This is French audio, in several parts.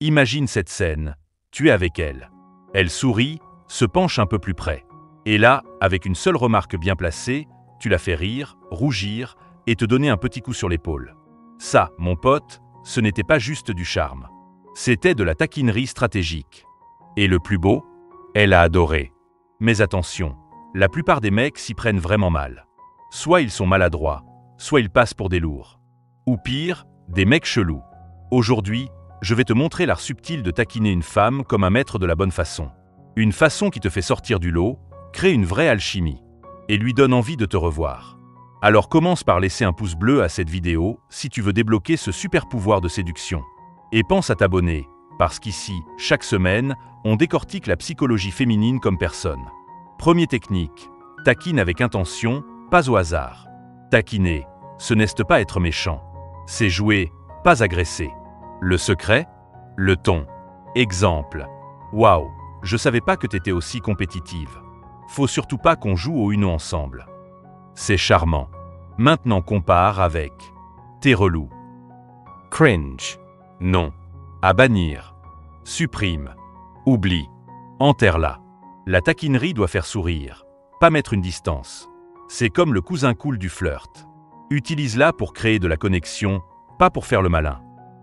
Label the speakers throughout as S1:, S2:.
S1: Imagine cette scène, tu es avec elle. Elle sourit, se penche un peu plus près. Et là, avec une seule remarque bien placée, tu la fais rire, rougir et te donner un petit coup sur l'épaule. Ça, mon pote, ce n'était pas juste du charme. C'était de la taquinerie stratégique. Et le plus beau, elle a adoré. Mais attention, la plupart des mecs s'y prennent vraiment mal. Soit ils sont maladroits, soit ils passent pour des lourds. Ou pire, des mecs chelous. Aujourd'hui, je vais te montrer l'art subtil de taquiner une femme comme un maître de la bonne façon. Une façon qui te fait sortir du lot, crée une vraie alchimie, et lui donne envie de te revoir. Alors commence par laisser un pouce bleu à cette vidéo si tu veux débloquer ce super pouvoir de séduction. Et pense à t'abonner, parce qu'ici, chaque semaine, on décortique la psychologie féminine comme personne. Première technique, taquine avec intention, pas au hasard. Taquiner, ce n'est pas être méchant. C'est jouer, pas agresser. Le secret? Le ton. Exemple. Waouh, je savais pas que t'étais aussi compétitive. Faut surtout pas qu'on joue au Uno ensemble. C'est charmant. Maintenant compare avec t'es relou. Cringe. Non. À bannir. Supprime. Oublie. Enterre-la. La taquinerie doit faire sourire, pas mettre une distance. C'est comme le cousin cool du flirt. Utilise-la pour créer de la connexion, pas pour faire le malin.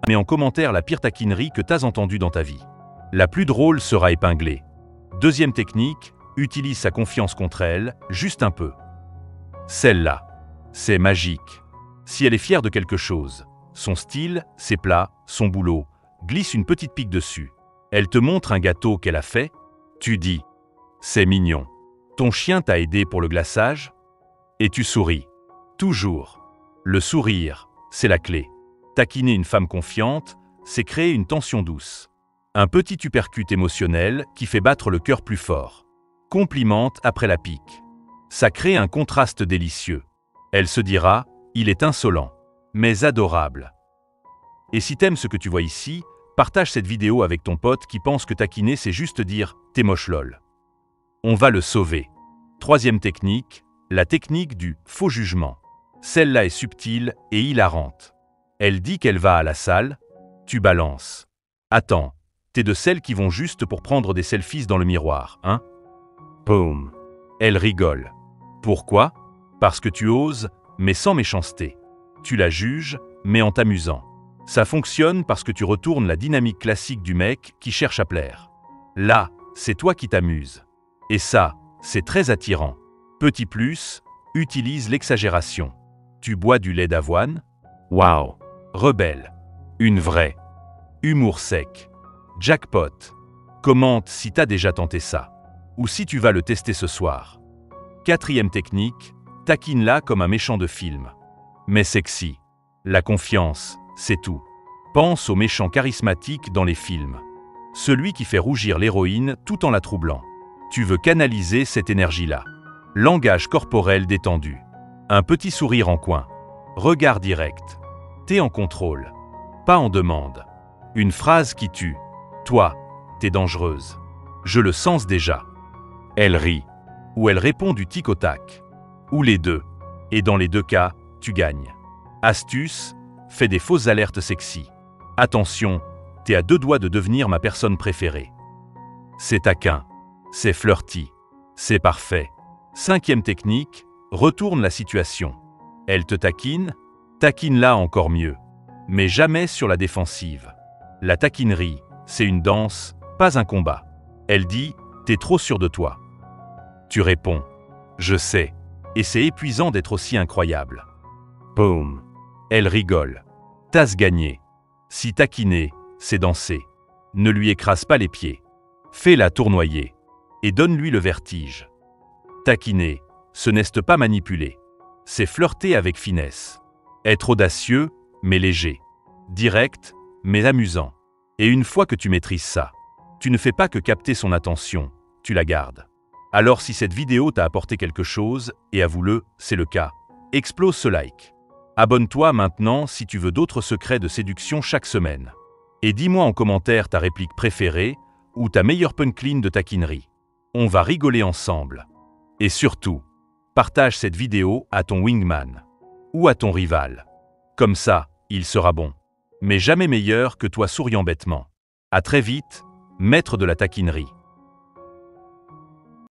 S1: Mets en commentaire la pire taquinerie que t'as entendue dans ta vie. La plus drôle sera épinglée. Deuxième technique, utilise sa confiance contre elle, juste un peu. Celle-là, c'est magique. Si elle est fière de quelque chose, son style, ses plats, son boulot, glisse une petite pique dessus. Elle te montre un gâteau qu'elle a fait, tu dis « c'est mignon ». Ton chien t'a aidé pour le glaçage? Et tu souris. Toujours. Le sourire, c'est la clé. Taquiner une femme confiante, c'est créer une tension douce. Un petit uppercut émotionnel qui fait battre le cœur plus fort. Complimente après la pique. Ça crée un contraste délicieux. Elle se dira, il est insolent, mais adorable. Et si t'aimes ce que tu vois ici, partage cette vidéo avec ton pote qui pense que taquiner c'est juste dire « t'es moche lol ». On va le sauver. Troisième technique, la technique du faux jugement. Celle-là est subtile et hilarante. Elle dit qu'elle va à la salle, tu balances. Attends, t'es de celles qui vont juste pour prendre des selfies dans le miroir, hein? Boum. Elle rigole. Pourquoi? Parce que tu oses, mais sans méchanceté. Tu la juges, mais en t'amusant. Ça fonctionne parce que tu retournes la dynamique classique du mec qui cherche à plaire. Là, c'est toi qui t'amuses. Et ça, c'est très attirant. Petit plus, utilise l'exagération. Tu bois du lait d'avoine? Waouh! Rebelle. Une vraie. Humour sec. Jackpot. Commente si t'as déjà tenté ça. Ou si tu vas le tester ce soir. Quatrième technique, taquine-la comme un méchant de film. Mais sexy. La confiance, c'est tout. Pense au méchant charismatique dans les films. Celui qui fait rougir l'héroïne tout en la troublant. Tu veux canaliser cette énergie-là. Langage corporel détendu. Un petit sourire en coin. Regard direct. T'es en contrôle. Pas en demande. Une phrase qui tue. Toi, t'es dangereuse. Je le sens déjà. Elle rit. Ou elle répond du tic au tac. Ou les deux. Et dans les deux cas, tu gagnes. Astuce, fais des fausses alertes sexy. Attention, t'es à deux doigts de devenir ma personne préférée. C'est taquin. C'est flirty. C'est parfait. Cinquième technique, retourne la situation. Elle te taquine, taquine-la encore mieux. Mais jamais sur la défensive. La taquinerie, c'est une danse, pas un combat. Elle dit, t'es trop sûr de toi. Tu réponds, je sais. Et c'est épuisant d'être aussi incroyable. Boum. Elle rigole. Tasse gagnée. Si taquiner, c'est danser. Ne lui écrase pas les pieds. Fais-la tournoyer. Et donne-lui le vertige. Taquiner, ce n'est pas manipuler. C'est flirter avec finesse. Être audacieux, mais léger. Direct, mais amusant. Et une fois que tu maîtrises ça, tu ne fais pas que capter son attention, tu la gardes. Alors si cette vidéo t'a apporté quelque chose, et avoue-le, c'est le cas, explose ce like. Abonne-toi maintenant si tu veux d'autres secrets de séduction chaque semaine. Et dis-moi en commentaire ta réplique préférée ou ta meilleure punchline de taquinerie. On va rigoler ensemble. Et surtout, partage cette vidéo à ton wingman ou à ton rival. Comme ça, il sera bon, mais jamais meilleur que toi souriant bêtement. À très vite, maître de la taquinerie.